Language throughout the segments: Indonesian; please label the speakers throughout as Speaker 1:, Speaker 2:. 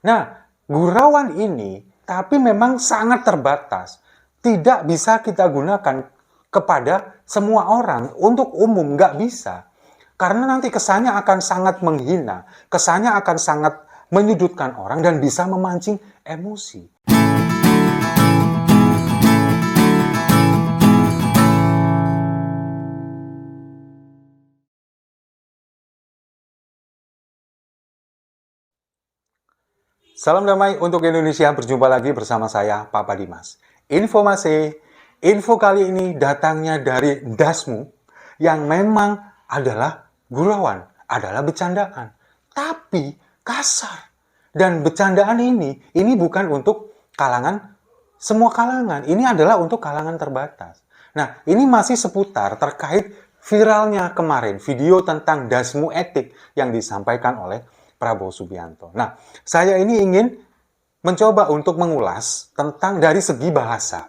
Speaker 1: Nah, gurauan ini tapi memang sangat terbatas. Tidak bisa kita gunakan kepada semua orang, untuk umum nggak bisa. Karena nanti kesannya akan sangat menghina, kesannya akan sangat menyudutkan orang dan bisa memancing emosi. Salam damai untuk Indonesia, berjumpa lagi bersama saya, Papa Dimas. Info kali ini datangnya dari dasmu yang memang adalah gurauan, adalah bercandaan, tapi kasar. Dan bercandaan ini bukan untuk semua kalangan, ini adalah untuk kalangan terbatas. Nah, ini masih seputar terkait viralnya kemarin, video tentang dasmu etik yang disampaikan oleh Prabowo Subianto. Nah, saya ini ingin mencoba untuk mengulas tentang dari segi bahasa,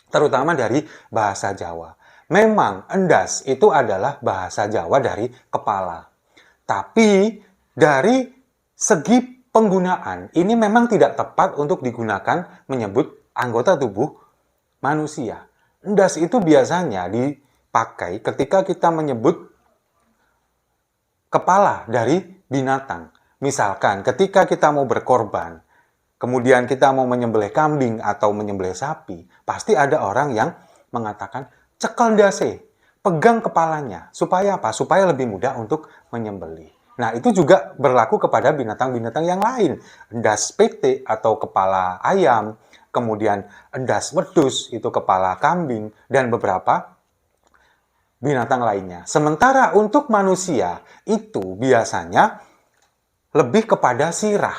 Speaker 1: terutama dari bahasa Jawa. Memang endas itu adalah bahasa Jawa dari kepala. Tapi dari segi penggunaan, ini memang tidak tepat untuk digunakan menyebut anggota tubuh manusia. Endas itu biasanya dipakai ketika kita menyebut kepala dari binatang. Misalkan ketika kita mau berkorban, kemudian kita mau menyembelih kambing atau menyembelih sapi, pasti ada orang yang mengatakan, cekel ndase, pegang kepalanya. Supaya apa? Supaya lebih mudah untuk menyembelih. Nah, itu juga berlaku kepada binatang-binatang yang lain. Endas PT atau kepala ayam, kemudian endas wedus, itu kepala kambing, dan beberapa binatang lainnya. Sementara untuk manusia, itu biasanya lebih kepada sirah.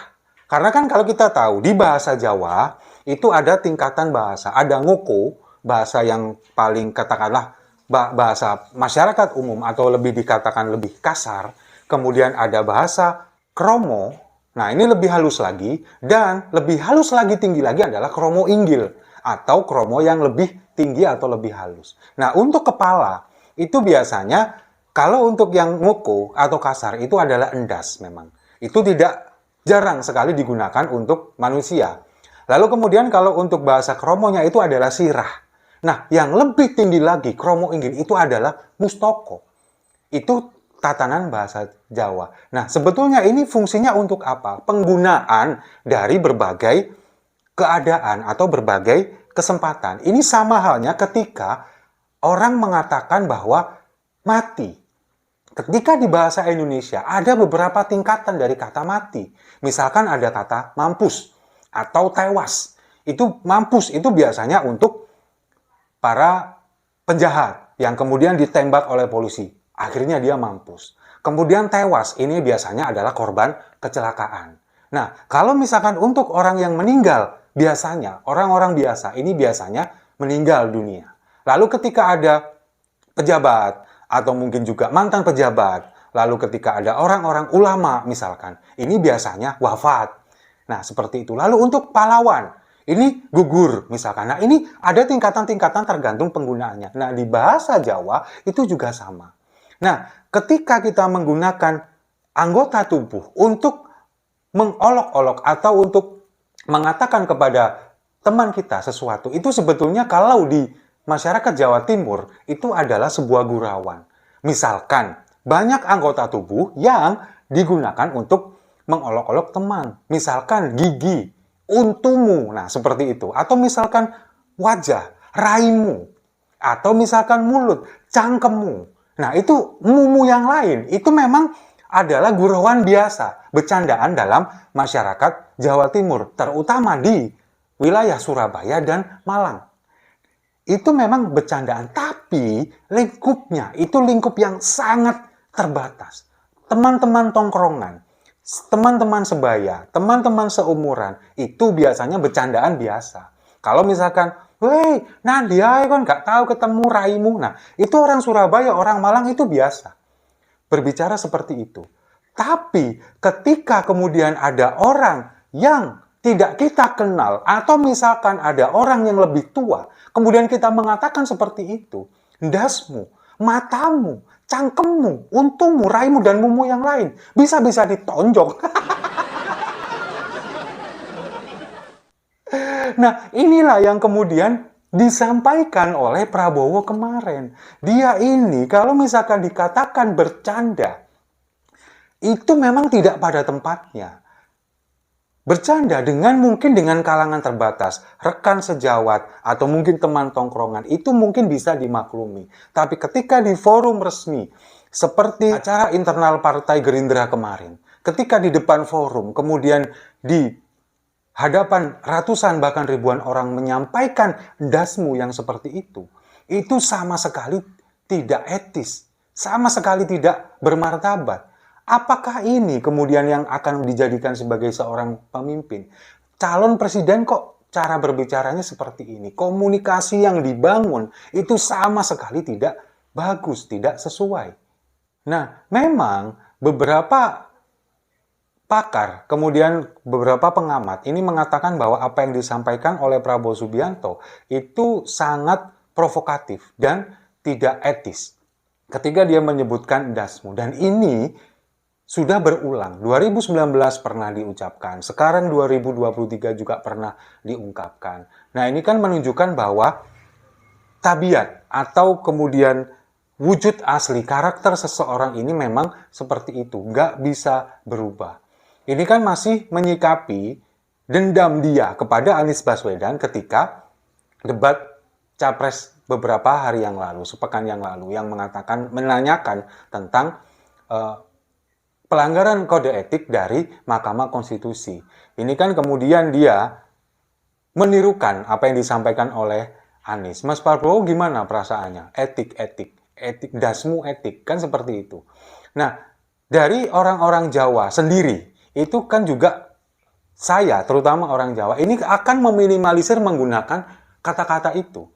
Speaker 1: Karena kan kalau kita tahu, di bahasa Jawa, itu ada tingkatan bahasa. Ada ngoko, bahasa yang paling katakanlah bahasa masyarakat umum atau lebih dikatakan lebih kasar. Kemudian ada bahasa kromo, nah ini lebih halus lagi. Dan lebih halus lagi, tinggi lagi adalah kromo inggil. Atau kromo yang lebih tinggi atau lebih halus. Nah, untuk kepala, itu biasanya kalau untuk yang ngoko atau kasar, itu adalah endas memang. Itu tidak jarang sekali digunakan untuk manusia. Lalu kemudian kalau untuk bahasa kromonya itu adalah sirah. Nah, yang lebih tinggi lagi, kromo inggil, itu adalah mustoko. Itu tatanan bahasa Jawa. Nah, sebetulnya ini fungsinya untuk apa? Penggunaan dari berbagai keadaan atau berbagai kesempatan. Ini sama halnya ketika orang mengatakan bahwa mati. Ketika di bahasa Indonesia ada beberapa tingkatan dari kata mati. Misalkan ada kata mampus atau tewas. Itu mampus itu biasanya untuk para penjahat yang kemudian ditembak oleh polisi. Akhirnya dia mampus. Kemudian tewas, ini biasanya adalah korban kecelakaan. Nah, kalau misalkan untuk orang yang meninggal, biasanya orang-orang biasa ini biasanya meninggal dunia. Lalu ketika ada pejabat atau mungkin juga mantan pejabat, lalu ketika ada orang-orang ulama misalkan, ini biasanya wafat. Nah, seperti itu. Lalu untuk pahlawan, ini gugur misalkan. Nah, ini ada tingkatan-tingkatan tergantung penggunaannya. Nah, di bahasa Jawa itu juga sama. Nah, ketika kita menggunakan anggota tubuh untuk mengolok-olok atau untuk mengatakan kepada teman kita sesuatu, itu sebetulnya kalau di masyarakat Jawa Timur itu adalah sebuah gurauan. Misalkan banyak anggota tubuh yang digunakan untuk mengolok-olok teman. Misalkan gigi, untumu, nah seperti itu. Atau misalkan wajah, raimu. Atau misalkan mulut, cangkemmu. Nah itu mumu yang lain. Itu memang adalah gurauan biasa, bercandaan dalam masyarakat Jawa Timur. Terutama di wilayah Surabaya dan Malang. Itu memang bercandaan, tapi lingkupnya itu lingkup yang sangat terbatas. Teman-teman tongkrongan, teman-teman sebaya, teman-teman seumuran, itu biasanya bercandaan biasa. Kalau misalkan, weh, Nadia kan nggak tahu ketemu raimu. Nah, itu orang Surabaya, orang Malang itu biasa. Berbicara seperti itu. Tapi ketika kemudian ada orang yang tidak kita kenal, atau misalkan ada orang yang lebih tua, kemudian kita mengatakan seperti itu, ndasmu, matamu, cangkemmu, untungmu, raimu, dan mumu yang lain, bisa-bisa ditonjok. Nah, inilah yang kemudian disampaikan oleh Prabowo kemarin. Dia ini kalau misalkan dikatakan bercanda, itu memang tidak pada tempatnya. Bercanda mungkin dengan kalangan terbatas, rekan sejawat, atau mungkin teman tongkrongan, itu mungkin bisa dimaklumi. Tapi ketika di forum resmi, seperti acara internal Partai Gerindra kemarin, ketika di depan forum, kemudian di hadapan ratusan bahkan ribuan orang menyampaikan dasmu yang seperti itu sama sekali tidak etis, sama sekali tidak bermartabat. Apakah ini kemudian yang akan dijadikan sebagai seorang pemimpin? Calon presiden kok cara berbicaranya seperti ini? Komunikasi yang dibangun itu sama sekali tidak bagus, tidak sesuai. Nah, memang beberapa pakar, kemudian beberapa pengamat ini mengatakan bahwa apa yang disampaikan oleh Prabowo Subianto itu sangat provokatif dan tidak etis. Ketika dia menyebutkan dasmu, dan ini sudah berulang. 2019 pernah diucapkan, sekarang 2023 juga pernah diungkapkan. Nah, ini kan menunjukkan bahwa tabiat atau kemudian wujud asli karakter seseorang ini memang seperti itu, nggak bisa berubah. Ini kan masih menyikapi dendam dia kepada Anies Baswedan ketika debat Capres beberapa hari yang lalu, sepekan yang lalu, yang menanyakan tentang pelanggaran kode etik dari Mahkamah Konstitusi. Ini kan kemudian dia menirukan apa yang disampaikan oleh Anies. Mas Prabowo gimana perasaannya? Etik, dasmu etik, kan seperti itu. Nah, dari orang-orang Jawa sendiri, itu kan juga saya, terutama orang Jawa, ini akan meminimalisir menggunakan kata-kata itu.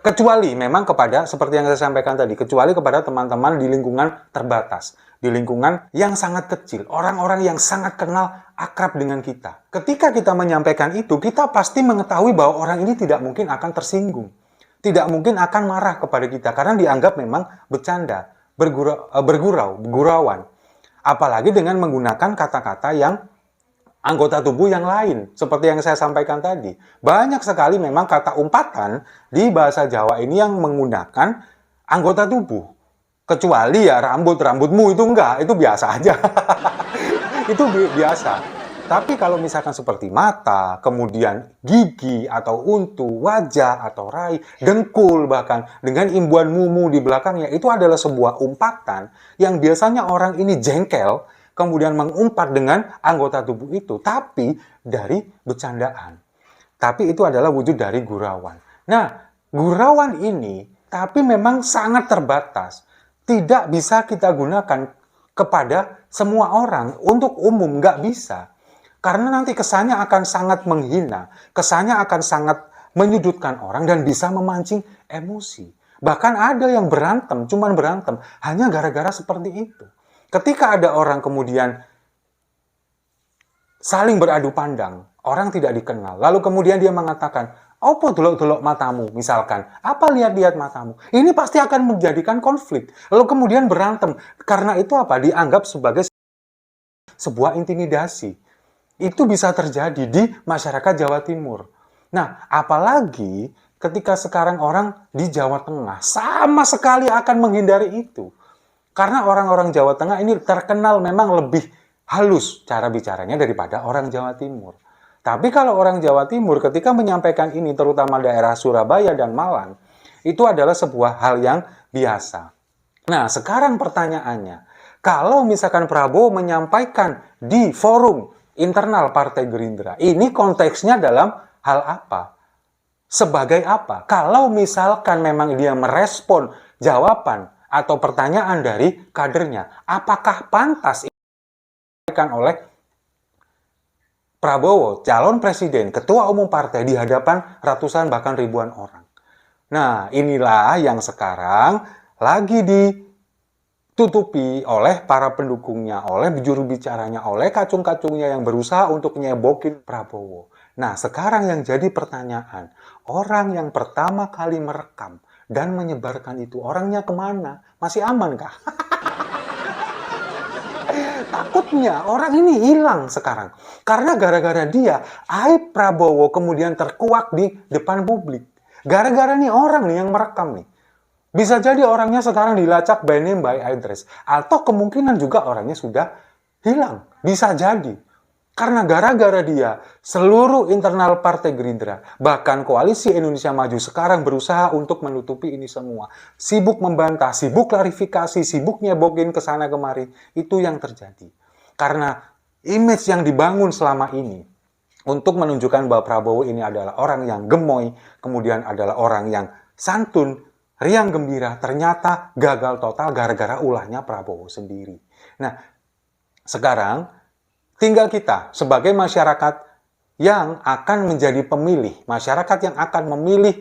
Speaker 1: Kecuali memang kepada, seperti yang saya sampaikan tadi, kecuali kepada teman-teman di lingkungan terbatas, di lingkungan yang sangat kecil, orang-orang yang sangat kenal akrab dengan kita. Ketika kita menyampaikan itu, kita pasti mengetahui bahwa orang ini tidak mungkin akan tersinggung, tidak mungkin akan marah kepada kita, karena dianggap memang bercanda, gurauan. Apalagi dengan menggunakan kata-kata yang anggota tubuh yang lain, seperti yang saya sampaikan tadi. Banyak sekali memang kata umpatan di bahasa Jawa ini yang menggunakan anggota tubuh. Kecuali ya rambutmu itu enggak, itu biasa aja. Itu biasa. Tapi kalau misalkan seperti mata, kemudian gigi atau untu, wajah atau rai, dengkul bahkan dengan imbuhan mumu di belakangnya, itu adalah sebuah umpatan yang biasanya orang ini jengkel, kemudian mengumpat dengan anggota tubuh itu, tapi dari bercandaan. Tapi itu adalah wujud dari gurauan. Nah, gurauan ini tapi memang sangat terbatas. Tidak bisa kita gunakan kepada semua orang, untuk umum nggak bisa. Karena nanti kesannya akan sangat menghina, kesannya akan sangat menyudutkan orang dan bisa memancing emosi. Bahkan ada yang berantem, cuman berantem, hanya gara-gara seperti itu. Ketika ada orang kemudian saling beradu pandang, orang tidak dikenal, lalu kemudian dia mengatakan, "Apa delok-delok matamu?" misalkan, "Apa lihat-lihat matamu?" Ini pasti akan menjadikan konflik. Lalu kemudian berantem. Karena itu apa? Dianggap sebagai sebuah intimidasi. Itu bisa terjadi di masyarakat Jawa Timur. Nah, apalagi ketika sekarang orang di Jawa Tengah sama sekali akan menghindari itu. Karena orang-orang Jawa Tengah ini terkenal memang lebih halus cara bicaranya daripada orang Jawa Timur. Tapi kalau orang Jawa Timur ketika menyampaikan ini, terutama daerah Surabaya dan Malang, itu adalah sebuah hal yang biasa. Nah, sekarang pertanyaannya, kalau misalkan Prabowo menyampaikan di forum internal Partai Gerindra, ini konteksnya dalam hal apa? Sebagai apa? Kalau misalkan memang dia merespon jawaban atau pertanyaan dari kadernya, apakah pantas disampaikan oleh Prabowo, calon presiden, ketua umum partai di hadapan ratusan bahkan ribuan orang? Nah, inilah yang sekarang lagi ditutupi oleh para pendukungnya, oleh juru bicaranya, oleh kacung-kacungnya yang berusaha untuk nyebokin Prabowo. Nah, sekarang yang jadi pertanyaan, orang yang pertama kali merekam dan menyebarkan itu, orangnya kemana? Masih aman kah? Takutnya orang ini hilang sekarang. Karena gara-gara dia, aib Prabowo kemudian terkuak di depan publik. Gara-gara nih orang nih yang merekam nih. Bisa jadi orangnya sekarang dilacak by name by address. Atau kemungkinan juga orangnya sudah hilang. Bisa jadi. Karena gara-gara dia, seluruh internal Partai Gerindra, bahkan Koalisi Indonesia Maju sekarang berusaha untuk menutupi ini semua. Sibuk membantah, sibuk klarifikasi, sibuk nyebokin ke sana kemari. Itu yang terjadi. Karena image yang dibangun selama ini untuk menunjukkan bahwa Prabowo ini adalah orang yang gemoy, kemudian adalah orang yang santun, riang gembira, ternyata gagal total gara-gara ulahnya Prabowo sendiri. Nah, sekarang tinggal kita sebagai masyarakat yang akan menjadi pemilih, masyarakat yang akan memilih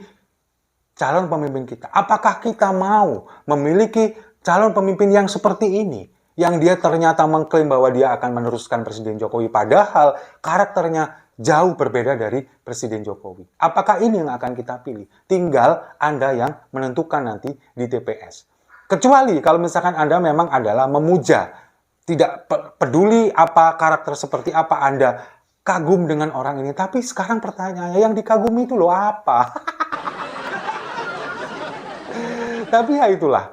Speaker 1: calon pemimpin kita. Apakah kita mau memiliki calon pemimpin yang seperti ini? Yang dia ternyata mengklaim bahwa dia akan meneruskan Presiden Jokowi, padahal karakternya jauh berbeda dari Presiden Jokowi. Apakah ini yang akan kita pilih? Tinggal Anda yang menentukan nanti di TPS. Kecuali kalau misalkan Anda memang adalah memuja, tidak peduli apa karakter seperti apa Anda kagum dengan orang ini. Tapi sekarang pertanyaannya, yang dikagumi itu loh apa? Tapi ya itulah.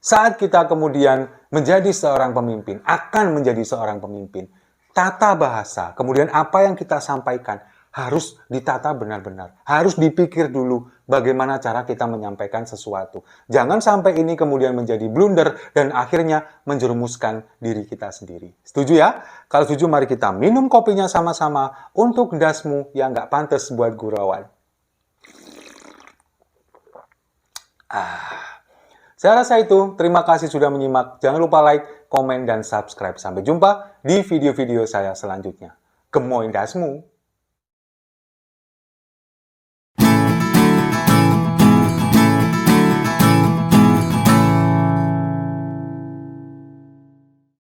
Speaker 1: Saat kita kemudian menjadi seorang pemimpin, akan menjadi seorang pemimpin, tata bahasa, kemudian apa yang kita sampaikan, harus ditata benar-benar. Harus dipikir dulu bagaimana cara kita menyampaikan sesuatu. Jangan sampai ini kemudian menjadi blunder dan akhirnya menjerumuskan diri kita sendiri. Setuju ya? Kalau setuju, mari kita minum kopinya sama-sama untuk dasmu yang nggak pantas buat gurauan. Saya rasa itu. Terima kasih sudah menyimak. Jangan lupa like, komen, dan subscribe. Sampai jumpa di video-video saya selanjutnya. Gemoy dasmu!